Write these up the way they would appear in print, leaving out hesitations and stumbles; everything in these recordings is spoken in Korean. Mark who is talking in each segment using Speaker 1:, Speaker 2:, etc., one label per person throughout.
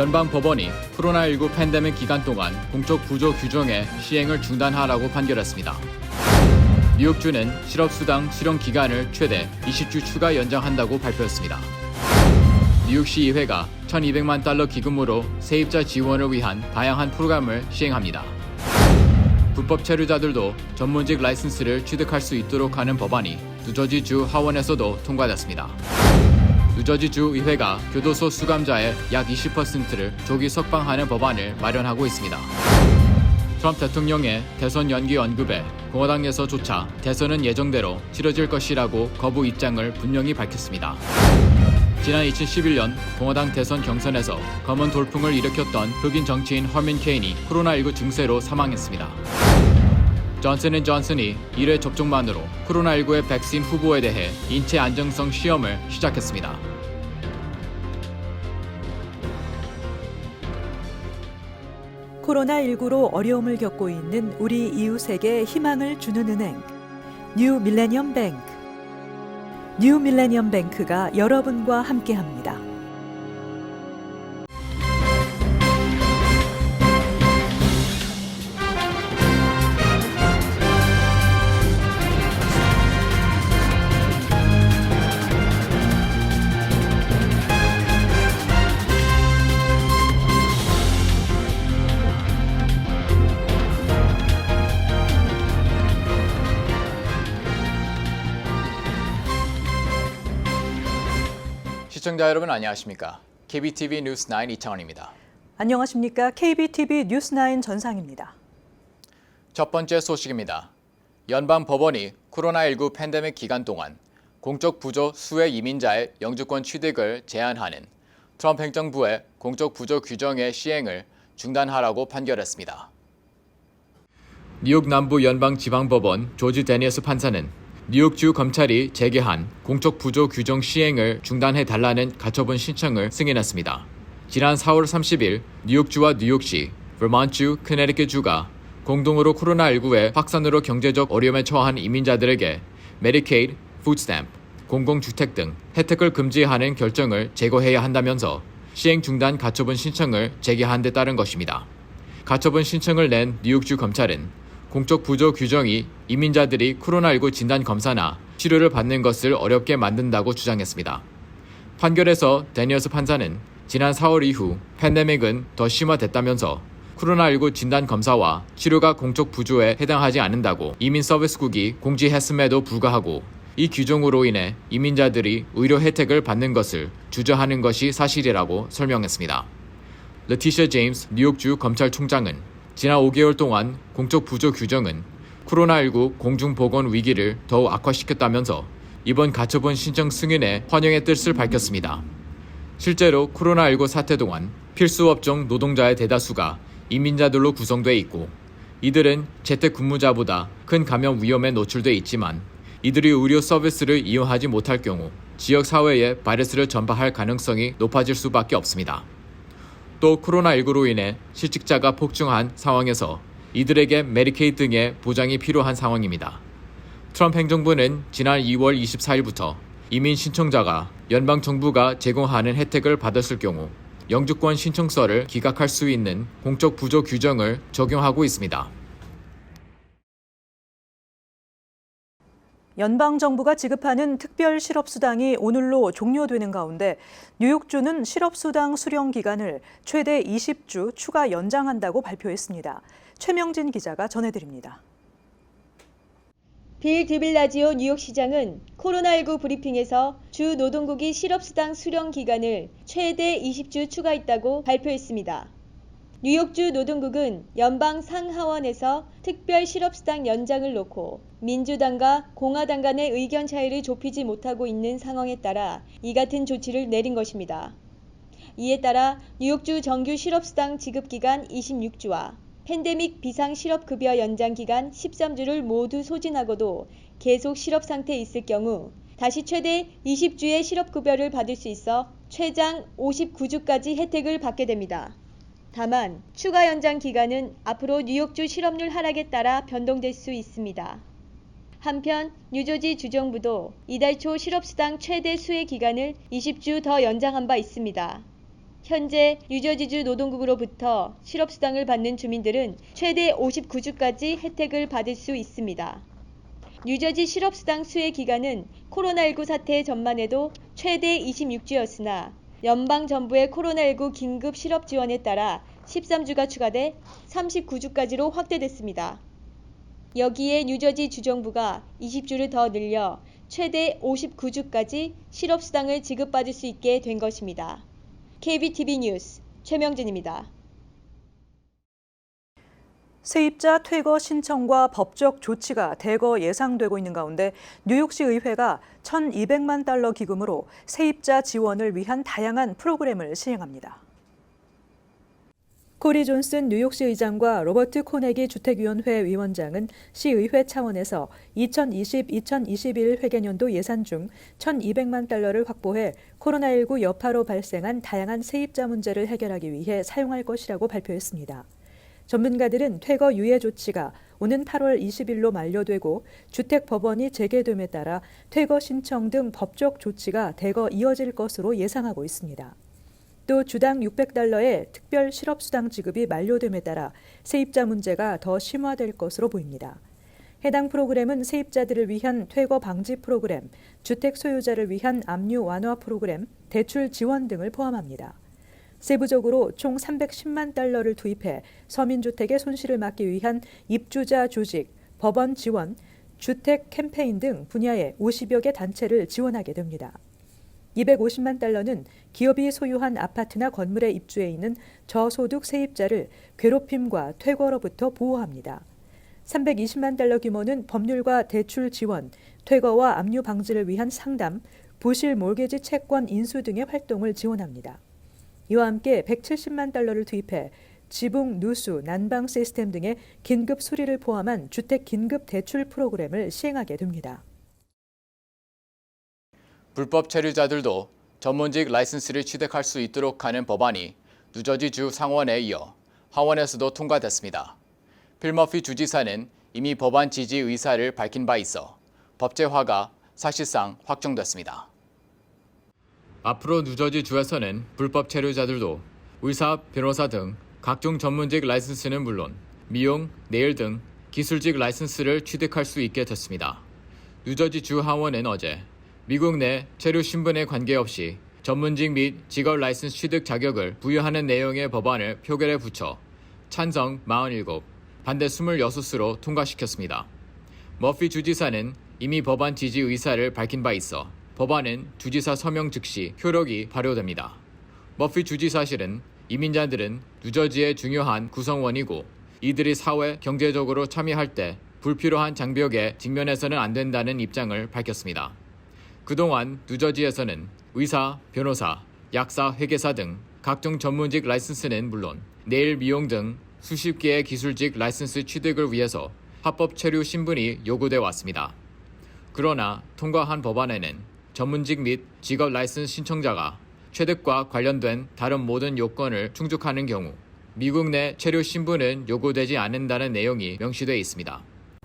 Speaker 1: 연방법원이 코로나19 팬데믹 기간 동안 공적 부조 규정의 시행을 중단하라고 판결했습니다. 뉴욕주는 실업수당 수령 기간을 최대 20주 추가 연장한다고 발표했습니다. 뉴욕시의회가 $1,200만 기금으로 세입자 지원을 위한 다양한 프로그램을 시행합니다. 불법 체류자들도 전문직 라이선스를 취득할 수 있도록 하는 법안이 뉴저지주 하원에서도 통과됐습니다. 뉴저지주 의회가 교도소 수감자의 약 20%를 조기 석방하는 법안을 마련하고 있습니다. 트럼프 대통령의 대선 연기 언급에 공화당에서조차 대선은 예정대로 치러질 것이라고 거부 입장을 분명히 밝혔습니다. 지난 2011년 공화당 대선 경선에서 검은 돌풍을 일으켰던 흑인 정치인 허민 케인이 코로나19 증세로 사망했습니다. 존슨앤존슨이 1회 접종만으로 코로나19의 백신 후보에 대해 인체 안정성 시험을 시작했습니다.
Speaker 2: 코로나19로 어려움을 겪고 있는 우리 이웃에게 희망을 주는 은행, 뉴 밀레니엄 뱅크. 뉴 밀레니엄 뱅크가 여러분과 함께합니다.
Speaker 1: 시청자 여러분 안녕하십니까? KBTV 뉴스9 이창원입니다.
Speaker 2: 안녕하십니까? KBTV 뉴스9 전상입니다.
Speaker 1: 첫 번째 소식입니다. 연방법원이 코로나19 팬데믹 기간 동안 공적 부조 수혜 이민자의 영주권 취득을 제한하는 트럼프 행정부의 공적 부조 규정의 시행을 중단하라고 판결했습니다. 뉴욕 남부 연방지방법원 조지 데니어스 판사는 뉴욕주 검찰이 제기한 공적 부조 규정 시행을 중단해달라는 가처분 신청을 승인했습니다. 지난 4월 30일 뉴욕주와 뉴욕시, 버몬트주, 커네티컷주가 공동으로 코로나19의 확산으로 경제적 어려움에 처한 이민자들에게 메디케이드, 푸드스탬프, 공공주택 등 혜택을 금지하는 결정을 제거해야 한다면서 시행 중단 가처분 신청을 제기한 데 따른 것입니다. 가처분 신청을 낸 뉴욕주 검찰은 공적 부조 규정이 이민자들이 코로나19 진단 검사나 치료를 받는 것을 어렵게 만든다고 주장했습니다. 판결에서 데니어스 판사는 지난 4월 이후 팬데믹은 더 심화됐다면서 코로나19 진단 검사와 치료가 공적 부조에 해당하지 않는다고 이민 서비스국이 공지했음에도 불구하고 이 규정으로 인해 이민자들이 의료 혜택을 받는 것을 주저하는 것이 사실이라고 설명했습니다. 레티샤 제임스 뉴욕주 검찰총장은 지난 5개월 동안 공적 부조 규정은 코로나19 공중보건 위기를 더욱 악화시켰다면서 이번 가처분 신청 승인에 환영의 뜻을 밝혔습니다. 실제로 코로나19 사태 동안 필수업종 노동자의 대다수가 이민자들로 구성돼 있고 이들은 재택근무자보다 큰 감염 위험에 노출돼 있지만 이들이 의료 서비스를 이용하지 못할 경우 지역사회에 바이러스를 전파할 가능성이 높아질 수밖에 없습니다. 또 코로나19로 인해 실직자가 폭증한 상황에서 이들에게 메디케이드 등의 보장이 필요한 상황입니다. 트럼프 행정부는 지난 2월 24일부터 이민 신청자가 연방정부가 제공하는 혜택을 받았을 경우 영주권 신청서를 기각할 수 있는 공적 부조 규정을 적용하고 있습니다.
Speaker 2: 연방정부가 지급하는 특별 실업수당이 오늘로 종료되는 가운데 뉴욕주는 실업수당 수령 기간을 최대 20주 추가 연장한다고 발표했습니다. 최명진 기자가 전해드립니다.
Speaker 3: 빌 드빌라지오 뉴욕시장은 코로나19 브리핑에서 주 노동국이 실업수당 수령 기간을 최대 20주 추가했다고 발표했습니다. 뉴욕주 노동국은 연방 상하원에서 특별 실업수당 연장을 놓고 민주당과 공화당 간의 의견 차이를 좁히지 못하고 있는 상황에 따라 이 같은 조치를 내린 것입니다. 이에 따라 뉴욕주 정규 실업수당 지급기간 26주와 팬데믹 비상실업급여 연장기간 13주를 모두 소진하고도 계속 실업 상태에 있을 경우 다시 최대 20주의 실업급여를 받을 수 있어 최장 59주까지 혜택을 받게 됩니다. 다만 추가 연장 기간은 앞으로 뉴욕주 실업률 하락에 따라 변동될 수 있습니다. 한편 뉴저지 주정부도 이달 초 실업수당 최대 수혜 기간을 20주 더 연장한 바 있습니다. 현재 뉴저지주 노동국으로부터 실업수당을 받는 주민들은 최대 59주까지 혜택을 받을 수 있습니다. 뉴저지 실업수당 수혜 기간은 코로나19 사태 전만해도 최대 26주였으나 연방정부의 코로나19 긴급 실업 지원에 따라 13주가 추가돼 39주까지로 확대됐습니다. 여기에 뉴저지 주정부가 20주를 더 늘려 최대 59주까지 실업수당을 지급받을 수 있게 된 것입니다. KBTV 뉴스 최명진입니다.
Speaker 2: 세입자 퇴거 신청과 법적 조치가 대거 예상되고 있는 가운데 뉴욕시 의회가 1,200만 달러 기금으로 세입자 지원을 위한 다양한 프로그램을 시행합니다. 코리 존슨 뉴욕시 의장과 로버트 코네기 주택위원회 위원장은 시의회 차원에서 2020-2021 회계년도 예산 중 1,200만 달러를 확보해 코로나19 여파로 발생한 다양한 세입자 문제를 해결하기 위해 사용할 것이라고 발표했습니다. 전문가들은 퇴거 유예 조치가 오는 8월 20일로 만료되고 주택법원이 재개됨에 따라 퇴거 신청 등 법적 조치가 대거 이어질 것으로 예상하고 있습니다. 또 주당 $600의 특별 실업수당 지급이 만료됨에 따라 세입자 문제가 더 심화될 것으로 보입니다. 해당 프로그램은 세입자들을 위한 퇴거 방지 프로그램, 주택 소유자를 위한 압류 완화 프로그램, 대출 지원 등을 포함합니다. 세부적으로 총 310만 달러를 투입해 서민주택의 손실을 막기 위한 입주자 조직, 법원 지원, 주택 캠페인 등 분야의 50여 개 단체를 지원하게 됩니다. 250만 달러는 기업이 소유한 아파트나 건물에 입주해 있는 저소득 세입자를 괴롭힘과 퇴거로부터 보호합니다. 320만 달러 규모는 법률과 대출 지원, 퇴거와 압류 방지를 위한 상담, 부실 몰개지 채권 인수 등의 활동을 지원합니다. 이와 함께 170만 달러를 투입해 지붕, 누수, 난방 시스템 등의 긴급 수리를 포함한 주택 긴급 대출 프로그램을 시행하게 됩니다.
Speaker 1: 불법 체류자들도 전문직 라이선스를 취득할 수 있도록 하는 법안이 뉴저지주 상원에 이어 하원에서도 통과됐습니다. 필 머피 주지사는 이미 법안 지지 의사를 밝힌 바 있어 법제화가 사실상 확정됐습니다. 앞으로 뉴저지주에서는 불법 체류자들도 의사, 변호사 등 각종 전문직 라이선스는 물론 미용, 네일 등 기술직 라이선스를 취득할 수 있게 됐습니다. 뉴저지주 하원은 어제 미국 내 체류 신분에 관계없이 전문직 및 직업 라이선스 취득 자격을 부여하는 내용의 법안을 표결에 붙여 찬성 47, 반대 26수로 통과시켰습니다. 머피 주지사는 이미 법안 지지 의사를 밝힌 바 있어 법안은 주지사 서명 즉시 효력이 발효됩니다. 머피 주지사실은 이민자들은 뉴저지의 중요한 구성원이고 이들이 사회, 경제적으로 참여할 때 불필요한 장벽에 직면해서는 안 된다는 입장을 밝혔습니다. 그동안 뉴저지에서는 의사, 변호사, 약사, 회계사 등 각종 전문직 라이선스는 물론 네일, 미용 등 수십 개의 기술직 라이선스 취득을 위해서 합법 체류 신분이 요구돼 왔습니다. 그러나 통과한 법안에는 전문직 및 직업 라이선스 신청자가 취득과 관련된 다른 모든 요건을 충족하는 경우 미국 내 체류 신분은 요구되지 않는다는 내용이 명시되어 있습니다.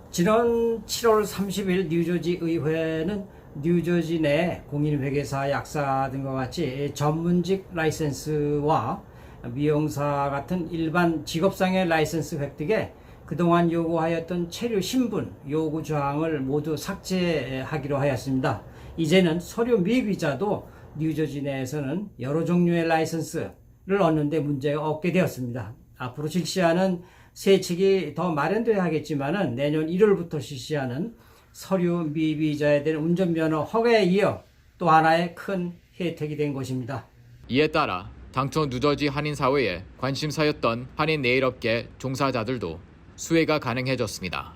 Speaker 4: 지난 7월 30일 뉴저지 의회는 뉴저지 내 공인회계사, 약사 등과 같이 전문직 라이선스와 미용사 같은 일반 직업상의 라이선스 획득에 그동안 요구하였던 체류 신분 요구 조항을 모두 삭제하기로 하였습니다. 이제는 서류 미비자도 뉴저지 내에서는 여러 종류의 라이선스를 얻는 데 문제가 없게 되었습니다. 앞으로 실시하는 세칙이 더 마련돼야 하겠지만 내년 1월부터 실시하는 서류 미비자에 대한 운전면허 허가에 이어 또 하나의 큰 혜택이 된 것입니다.
Speaker 1: 이에 따라 당초 뉴저지 한인사회에 관심사였던 한인 네일업계 종사자들도 수혜가 가능해졌습니다.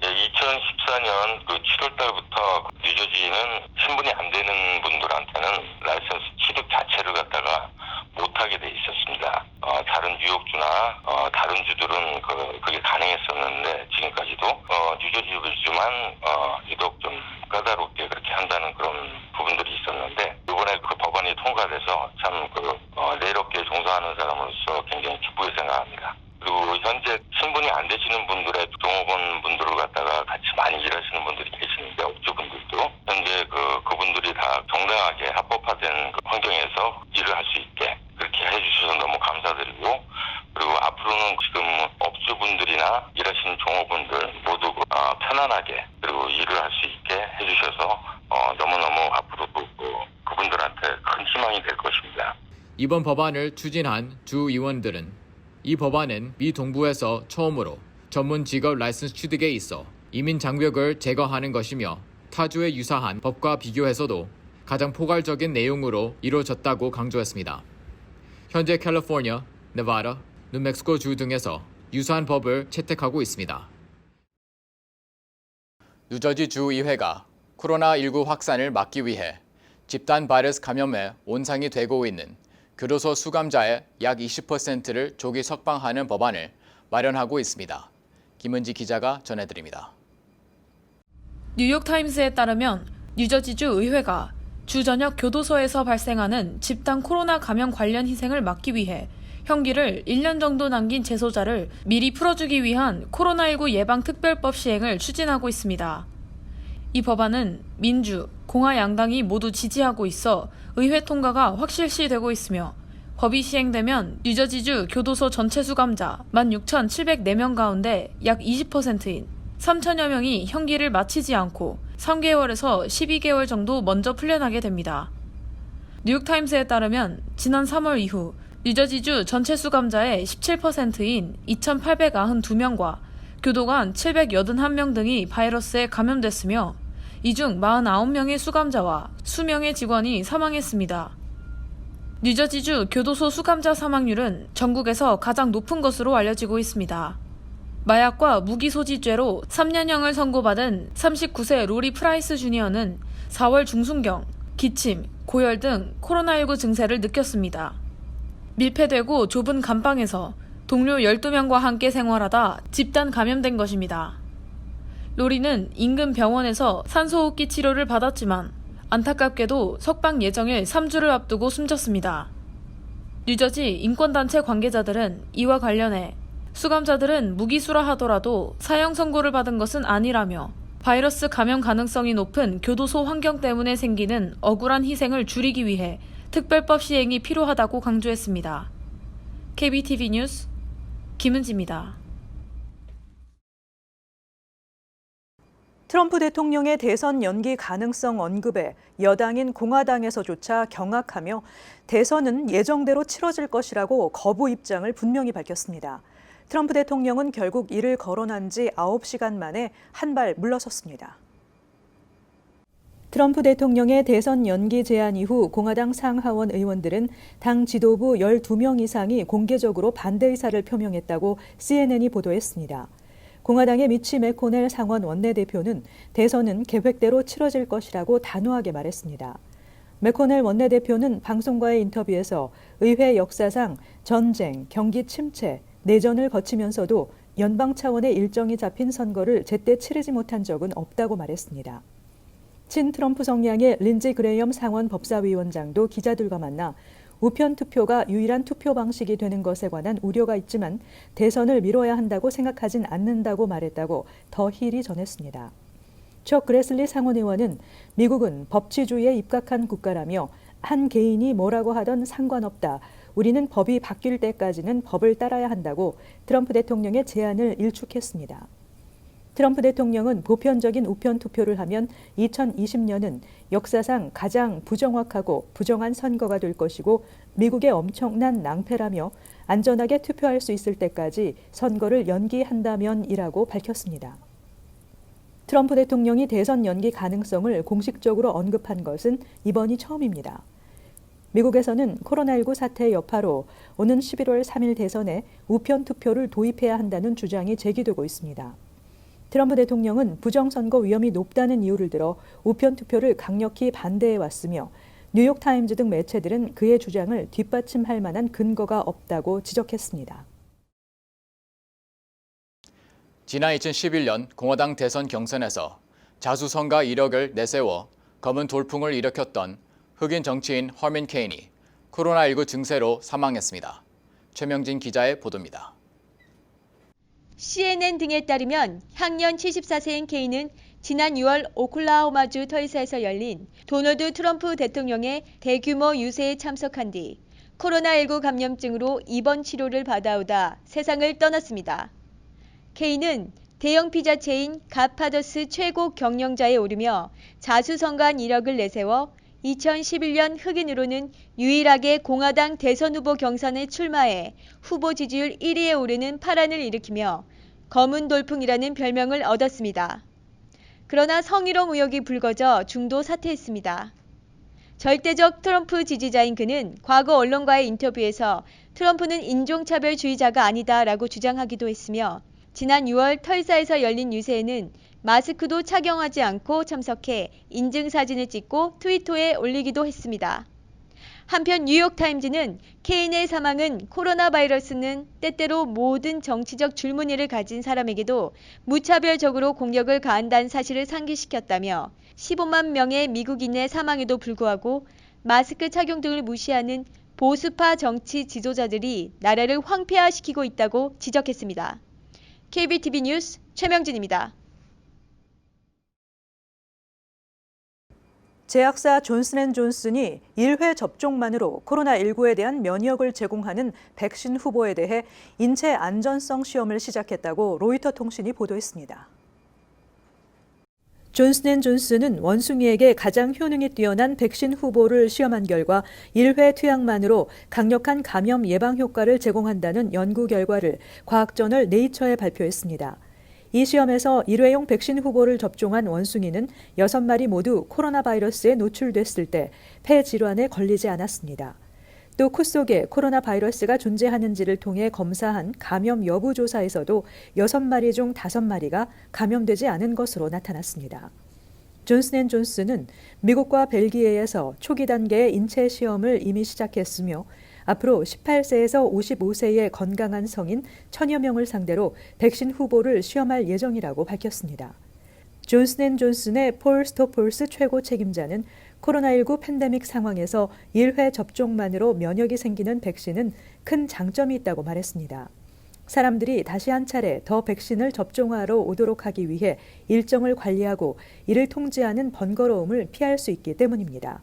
Speaker 5: 2014년 7월 달부터 뉴저지는 신분이 안 되는 분들한테는 라이선스 취득 자체를 갖다가 못하게 돼 있었습니다. 다른 뉴욕주나 다른 주들은 그게 가능했었는데 지금까지도 뉴저지주만 유독 좀 까다롭게 그렇게 한다는 그런 부분들이 있었는데 이번에 그 법안이 통과돼서 참 네일업계에 종사하는 사람으로서 굉장히 기쁘게 생각합니다. 그리고 현재 신분이 안 되시는 분들의 종업원 분들을 갖다가 같이 많이 일하시는 분들이 계시는데 업주분들도 현재 그분들이 다 정당하게 합법화된 환경에서 일을 할 수 있게 그렇게
Speaker 1: 이번 법안을 추진한 주 의원들은 이 법안은 미 동부에서 처음으로 전문 직업 라이선스 취득에 있어 이민 장벽을 제거하는 것이며 타주의 유사한 법과 비교해서도 가장 포괄적인 내용으로 이루어졌다고 강조했습니다. 현재 캘리포니아, 네바다, 뉴멕시코주 등에서 유사한 법을 채택하고 있습니다. 뉴저지 주의회가 코로나19 확산을 막기 위해 집단 바이러스 감염에 온상이 되고 있는 교도소 수감자의 약 20%를 조기 석방하는 법안을 마련하고 있습니다. 김은지 기자가 전해드립니다.
Speaker 6: 뉴욕타임스에 따르면 뉴저지주 의회가 주 전역 교도소에서 발생하는 집단 코로나 감염 관련 희생을 막기 위해 형기를 1년 정도 남긴 재소자를 미리 풀어주기 위한 코로나19 예방 특별법 시행을 추진하고 있습니다. 이 법안은 민주, 공화 양당이 모두 지지하고 있어 의회 통과가 확실시되고 있으며 법이 시행되면 뉴저지주 교도소 전체 수감자 16,704명 가운데 약 20%인 3천여 명이 형기를 마치지 않고 3개월에서 12개월 정도 먼저 풀려나게 됩니다. 뉴욕타임스에 따르면 지난 3월 이후 뉴저지주 전체 수감자의 17%인 2,892명과 교도관 781명 등이 바이러스에 감염됐으며 이 중 49명의 수감자와 수명의 직원이 사망했습니다. 뉴저지주 교도소 수감자 사망률은 전국에서 가장 높은 것으로 알려지고 있습니다. 마약과 무기 소지죄로 3년형을 선고받은 39세 로리 프라이스 주니어는 4월 중순경 기침, 고열 등 코로나19 증세를 느꼈습니다. 밀폐되고 좁은 감방에서 동료 12명과 함께 생활하다 집단 감염된 것입니다. 로리는 인근 병원에서 산소호흡기 치료를 받았지만 안타깝게도 석방 예정일 3주를 앞두고 숨졌습니다. 뉴저지 인권단체 관계자들은 이와 관련해 수감자들은 무기수라 하더라도 사형 선고를 받은 것은 아니라며 바이러스 감염 가능성이 높은 교도소 환경 때문에 생기는 억울한 희생을 줄이기 위해 특별법 시행이 필요하다고 강조했습니다. KBTV 뉴스 김은지입니다.
Speaker 2: 트럼프 대통령의 대선 연기 가능성 언급에 여당인 공화당에서조차 경악하며 대선은 예정대로 치러질 것이라고 거부 입장을 분명히 밝혔습니다. 트럼프 대통령은 결국 이를 거론한 지 9시간 만에 한 발 물러섰습니다. 트럼프 대통령의 대선 연기 제안 이후 공화당 상하원 의원들은 당 지도부 12명 이상이 공개적으로 반대 의사를 표명했다고 CNN이 보도했습니다. 공화당의 미치 매코넬 상원 원내대표는 대선은 계획대로 치러질 것이라고 단호하게 말했습니다. 매코넬 원내대표는 방송과의 인터뷰에서 의회 역사상 전쟁, 경기 침체, 내전을 거치면서도 연방 차원의 일정이 잡힌 선거를 제때 치르지 못한 적은 없다고 말했습니다. 친 트럼프 성향의 린지 그레이엄 상원 법사위원장도 기자들과 만나 우편 투표가 유일한 투표 방식이 되는 것에 관한 우려가 있지만 대선을 미뤄야 한다고 생각하진 않는다고 말했다고 더 힐이 전했습니다. 척 그레슬리 상원의원은 미국은 법치주의에 입각한 국가라며 한 개인이 뭐라고 하던 상관없다. 우리는 법이 바뀔 때까지는 법을 따라야 한다고 트럼프 대통령의 제안을 일축했습니다. 트럼프 대통령은 보편적인 우편 투표를 하면 2020년은 역사상 가장 부정확하고 부정한 선거가 될 것이고 미국의 엄청난 낭패라며 안전하게 투표할 수 있을 때까지 선거를 연기한다면이라고 밝혔습니다. 트럼프 대통령이 대선 연기 가능성을 공식적으로 언급한 것은 이번이 처음입니다. 미국에서는 코로나19 사태의 여파로 오는 11월 3일 대선에 우편 투표를 도입해야 한다는 주장이 제기되고 있습니다. 트럼프 대통령은 부정선거 위험이 높다는 이유를 들어 우편 투표를 강력히 반대해왔으며 뉴욕타임즈 등 매체들은 그의 주장을 뒷받침할 만한 근거가 없다고 지적했습니다.
Speaker 1: 지난 2011년 공화당 대선 경선에서 자수성가 이력을 내세워 검은 돌풍을 일으켰던 흑인 정치인 허민 케인이 코로나19 증세로 사망했습니다. 최명진 기자의 보도입니다.
Speaker 3: CNN 등에 따르면 향년 74세인 케인은 지난 6월 오클라호마주 터이사에서 열린 도널드 트럼프 대통령의 대규모 유세에 참석한 뒤 코로나19 감염증으로 입원 치료를 받아오다 세상을 떠났습니다. 케인은 대형 피자 체인 갓파더스 최고 경영자에 오르며 자수성가한 이력을 내세워 2011년 흑인으로는 유일하게 공화당 대선 후보 경선에 출마해 후보 지지율 1위에 오르는 파란을 일으키며 검은 돌풍이라는 별명을 얻었습니다. 그러나 성희롱 의혹이 불거져 중도 사퇴했습니다. 절대적 트럼프 지지자인 그는 과거 언론과의 인터뷰에서 트럼프는 인종차별주의자가 아니다라고 주장하기도 했으며 지난 6월 털사에서 열린 유세에는 마스크도 착용하지 않고 참석해 인증사진을 찍고 트위터에 올리기도 했습니다. 한편 뉴욕타임즈는 케인의 사망은 코로나 바이러스는 때때로 모든 정치적 줄무늬를 가진 사람에게도 무차별적으로 공격을 가한다는 사실을 상기시켰다며 15만 명의 미국인의 사망에도 불구하고 마스크 착용 등을 무시하는 보수파 정치 지도자들이 나라를 황폐화시키고 있다고 지적했습니다. KBTV 뉴스 최명진입니다.
Speaker 2: 제약사 존슨앤존슨이 1회 접종만으로 코로나19에 대한 면역을 제공하는 백신 후보에 대해 인체 안전성 시험을 시작했다고 로이터 통신이 보도했습니다. 존슨앤존슨은 원숭이에게 가장 효능이 뛰어난 백신 후보를 시험한 결과 1회 투약만으로 강력한 감염 예방 효과를 제공한다는 연구 결과를 과학저널 네이처에 발표했습니다. 이 시험에서 1회용 백신 후보를 접종한 원숭이는 6마리 모두 코로나 바이러스에 노출됐을 때 폐 질환에 걸리지 않았습니다. 또 코 속에 코로나 바이러스가 존재하는지를 통해 검사한 감염 여부 조사에서도 6마리 중 5마리가 감염되지 않은 것으로 나타났습니다. 존슨앤존슨은 미국과 벨기에에서 초기 단계의 인체 시험을 이미 시작했으며 앞으로 18세에서 55세의 건강한 성인 1000여 명을 상대로 백신 후보를 시험할 예정이라고 밝혔습니다. 존슨앤존슨의 폴 스토폴스 최고 책임자는 코로나19 팬데믹 상황에서 1회 접종만으로 면역이 생기는 백신은 큰 장점이 있다고 말했습니다. 사람들이 다시 한 차례 더 백신을 접종하러 오도록 하기 위해 일정을 관리하고 이를 통제하는 번거로움을 피할 수 있기 때문입니다.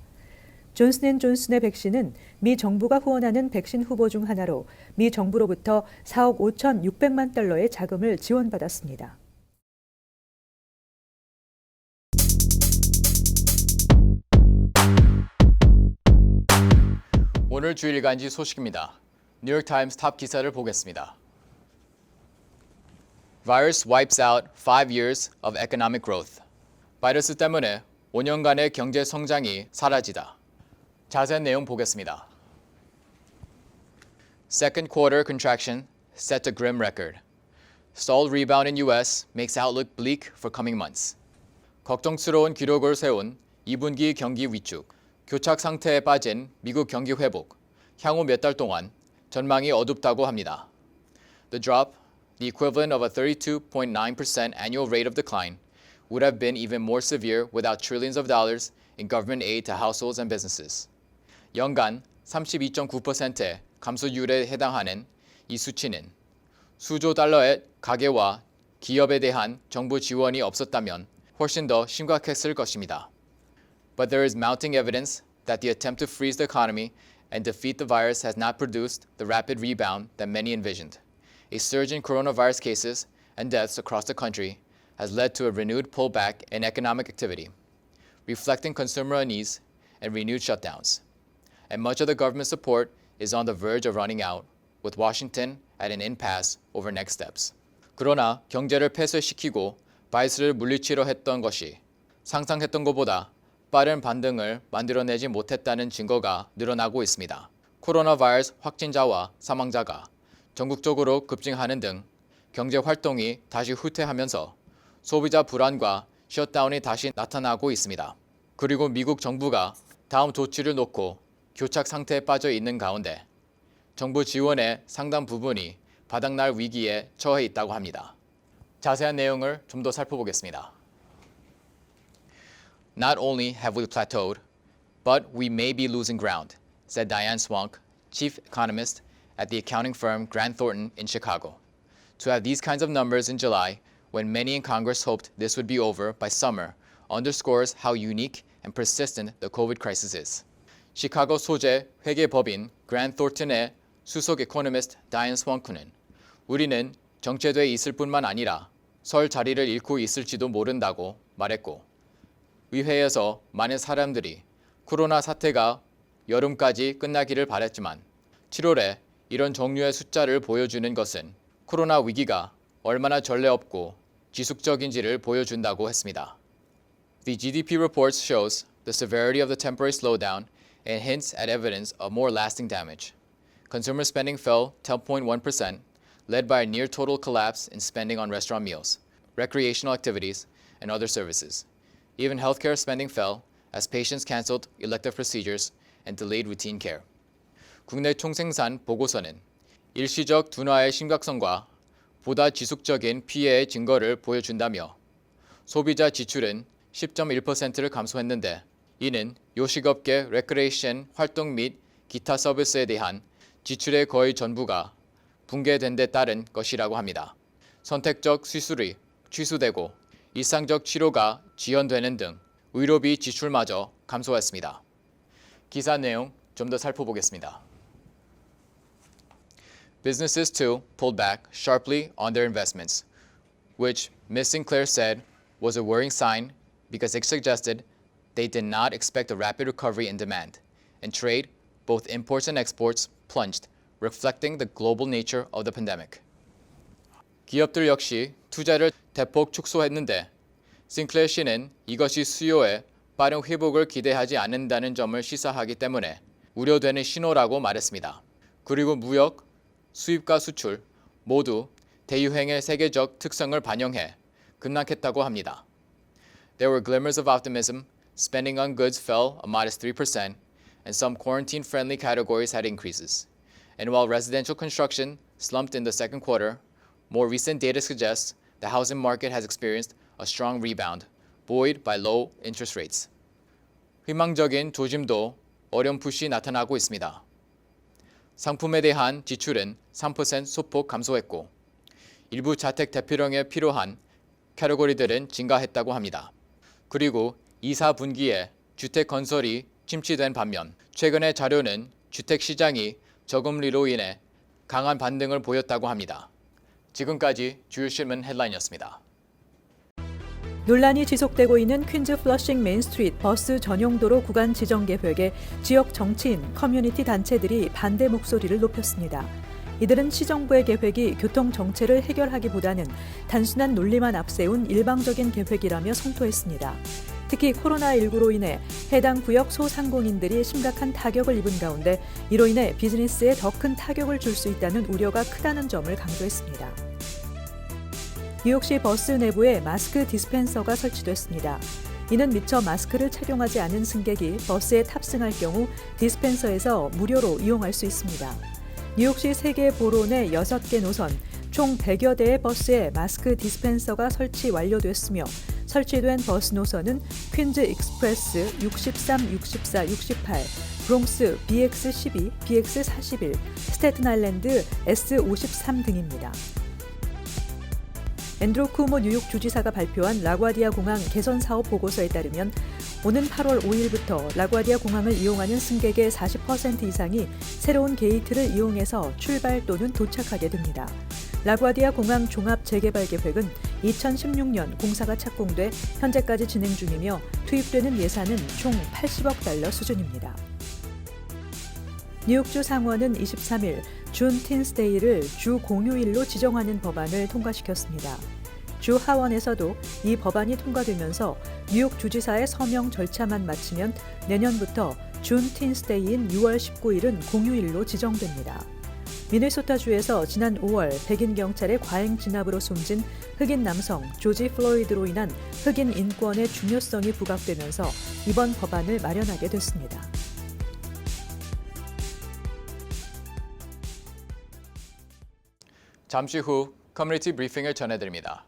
Speaker 2: 존슨앤존슨의 백신은 미 정부가 후원하는 백신 후보 중 하나로 미 정부로부터 4억 5,600만 달러의 자금을 지원받았습니다.
Speaker 1: 오늘 주일간지 소식입니다. 뉴욕타임스 탑 기사를 보겠습니다. Virus wipes out 5 years of economic growth. 바이러스 때문에 5년간의 경제 성장이 사라지다. 자세한 내용 보겠습니다. Second quarter contraction set a grim record. Stalled rebound in U.S. makes outlook bleak for coming months. 걱정스러운 기록을 세운 2분기 경기 위축, 교착 상태에 빠진 미국 경기 회복, 향후 몇 달 동안 전망이 어둡다고 합니다. The drop, the equivalent of a 32.9% annual rate of decline, would have been even more severe without trillions of dollars in government aid to households and businesses. 연간 32.9%의 감소율에 해당하는 이 수치는 수조 달러의 가계와 기업에 대한 정부 지원이 없었다면 훨씬 더 심각했을 것입니다. But there is mounting evidence that the attempt to freeze the economy and defeat the virus has not produced the rapid rebound that many envisioned. A surge in coronavirus cases and deaths across the country has led to a renewed pullback in economic activity, reflecting consumer unease and renewed shutdowns. And much of the government support is on the verge of running out, with Washington at an impasse over next steps. 그러나 경제를 폐쇄시키고 바이러스를 물리치려 했던 것이 상상했던 것보다 빠른 반등을 만들어내지 못했다는 증거가 늘어나고 있습니다. 코로나 바이러스 확진자와 사망자가 전국적으로 급증하는 등 경제 활동이 다시 후퇴하면서 소비자 불안과 셧다운이 다시 나타나고 있습니다. 그리고 미국 정부가 다음 조치를 놓고 교착 상태에 빠져 있는 가운데 정부 지원의 상당 부분이 바닥날 위기에 처해 있다고 합니다. 자세한 내용을 좀 더 살펴보겠습니다. Not only have we plateaued, but we may be losing ground, said Diane Swonk, chief economist at the accounting firm Grant Thornton in Chicago. To have these kinds of numbers in July, when many in Congress hoped this would be over by summer, underscores how unique and persistent the COVID crisis is. 시카고 소재 회계법인 Grant Thornton의 수석 이코노미스트 다이언 스원크는 우리는 정체돼 있을 뿐만 아니라 설 자리를 잃고 있을지도 모른다고 말했고 의회에서 많은 사람들이 코로나 사태가 여름까지 끝나기를 바랬지만 7월에 이런 종류의 숫자를 보여주는 것은 코로나 위기가 얼마나 전례 없고 지속적인지를 보여준다고 했습니다. The GDP report shows the severity of the temporary slowdown and hints at evidence of more lasting damage. Consumer spending fell 10.1%, led by a near total collapse in spending on restaurant meals, recreational activities, and other services. Even healthcare spending fell as patients canceled elective procedures and delayed routine care. 국내 총생산 보고서는 일시적 둔화의 심각성과 보다 지속적인 피해의 증거를 보여준다며 소비자 지출은 10.1%를 감소했는데 이는 요식업계 레크레이션 활동 및 기타 서비스에 대한 지출의 거의 전부가 붕괴된 데 따른 것이라고 합니다. 선택적 수술이 취소되고 일상적 치료가 지연되는 등 의료비 지출마저 감소했습니다. 기사 내용 좀 더 살펴보겠습니다. Businesses too pulled back sharply on their investments, which Ms. Sinclair said was a worrying sign because it suggested they did not expect a rapid recovery in demand, and trade, both imports and exports, plunged, reflecting the global nature of the pandemic. 기업들 역시 투자를 대폭 축소했는데 싱클레어 씨는 이것이 수요의 빠른 회복을 기대하지 않는다는 점을 시사하기 때문에 우려되는 신호라고 말했습니다. 그리고 무역, 수입과 수출 모두 대유행의 세계적 특성을 반영해 급락했다고 합니다. There were glimmers of optimism. Spending on goods fell a modest 3%, and some quarantine-friendly categories had increases. And while residential construction slumped in the second quarter, more recent data suggests the housing market has experienced a strong rebound, buoyed by low interest rates. 희망적인 조짐도 어렴풋이 나타나고 있습니다. 상품에 대한 지출은 3% 소폭 감소했고 일부 자택 대피령에 필요한 카테고리들은 증가했다고 합니다. 그리고 2, 4분기에 주택 건설이 침체된 반면 최근의 자료는 주택 시장이 저금리로 인해 강한 반등을 보였다고 합니다. 지금까지 주요 신문 헤드라인이었습니다.
Speaker 2: 논란이 지속되고 있는 퀸즈 플러싱 메인스트리트 버스 전용도로 구간 지정 계획에 지역 정치인, 커뮤니티 단체들이 반대 목소리를 높였습니다. 이들은 시정부의 계획이 교통 정체를 해결하기보다는 단순한 논리만 앞세운 일방적인 계획이라며 성토했습니다. 특히 코로나19로 인해 해당 구역 소상공인들이 심각한 타격을 입은 가운데 이로 인해 비즈니스에 더 큰 타격을 줄 수 있다는 우려가 크다는 점을 강조했습니다. 뉴욕시 버스 내부에 마스크 디스펜서가 설치됐습니다. 이는 미처 마스크를 착용하지 않은 승객이 버스에 탑승할 경우 디스펜서에서 무료로 이용할 수 있습니다. 뉴욕시 3개 보로 내 6개 노선, 총 100여 대의 버스에 마스크 디스펜서가 설치 완료됐으며 설치된 버스 노선은 퀸즈 익스프레스 63, 64, 68, 브롱스 BX12, BX41, 스태튼 아일랜드 S53 등입니다. 앤드루 쿠오모 뉴욕 주지사가 발표한 라과디아 공항 개선 사업 보고서에 따르면 오는 8월 5일부터 라과디아 공항을 이용하는 승객의 40% 이상이 새로운 게이트를 이용해서 출발 또는 도착하게 됩니다. 라과디아 공항 종합 재개발 계획은 2016년 공사가 착공돼 현재까지 진행 중이며 투입되는 예산은 총 80억 달러 수준입니다. 뉴욕주 상원은 23일 준틴스데이를 주 공휴일로 지정하는 법안을 통과시켰습니다. 주 하원에서도 이 법안이 통과되면서 뉴욕 주지사의 서명 절차만 마치면 내년부터 준틴스데이인 6월 19일은 공휴일로 지정됩니다. 미네소타주에서 지난 5월 백인 경찰의 과잉 진압으로 숨진 흑인 남성 조지 플로이드로 인한 흑인 인권의 중요성이 부각되면서 이번 법안을 마련하게 됐습니다.
Speaker 1: 잠시 후 커뮤니티 브리핑을 전해드립니다.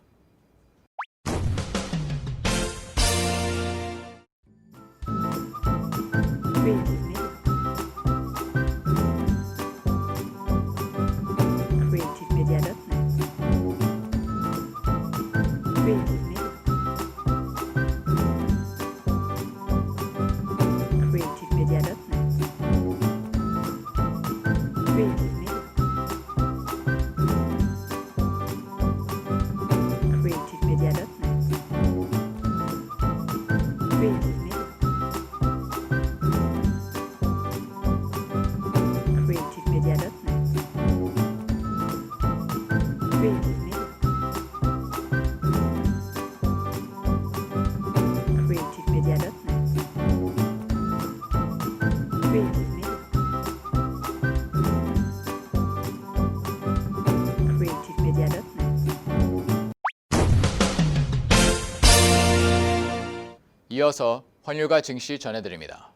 Speaker 1: 이어서 환율과 증시 전해드립니다.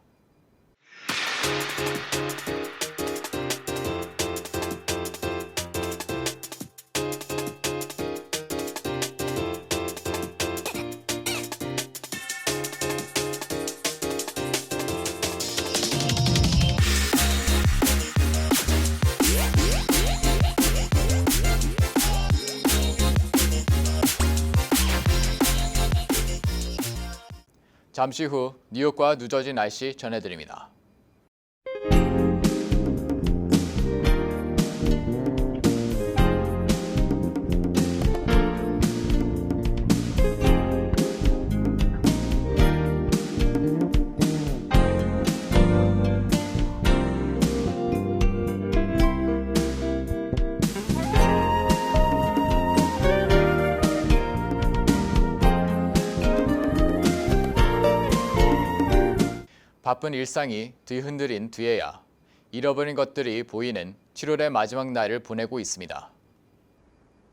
Speaker 1: 잠시 후 뉴욕과 뉴저지 날씨 전해드립니다. 바쁜 일상이 뒤흔들린 뒤에야 잃어버린 것들이 보이는 7월의 마지막 날을 보내고 있습니다.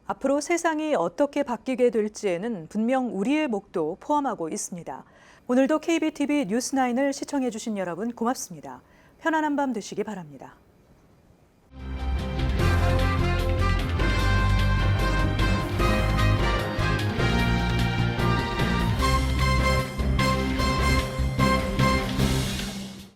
Speaker 2: 앞으로 세상이 어떻게 바뀌게 될지에는 분명 우리의 몫도 포함하고 있습니다. 오늘도 KBTV 뉴스9을 시청해 주신 여러분 고맙습니다. 편안한 밤 되시기 바랍니다.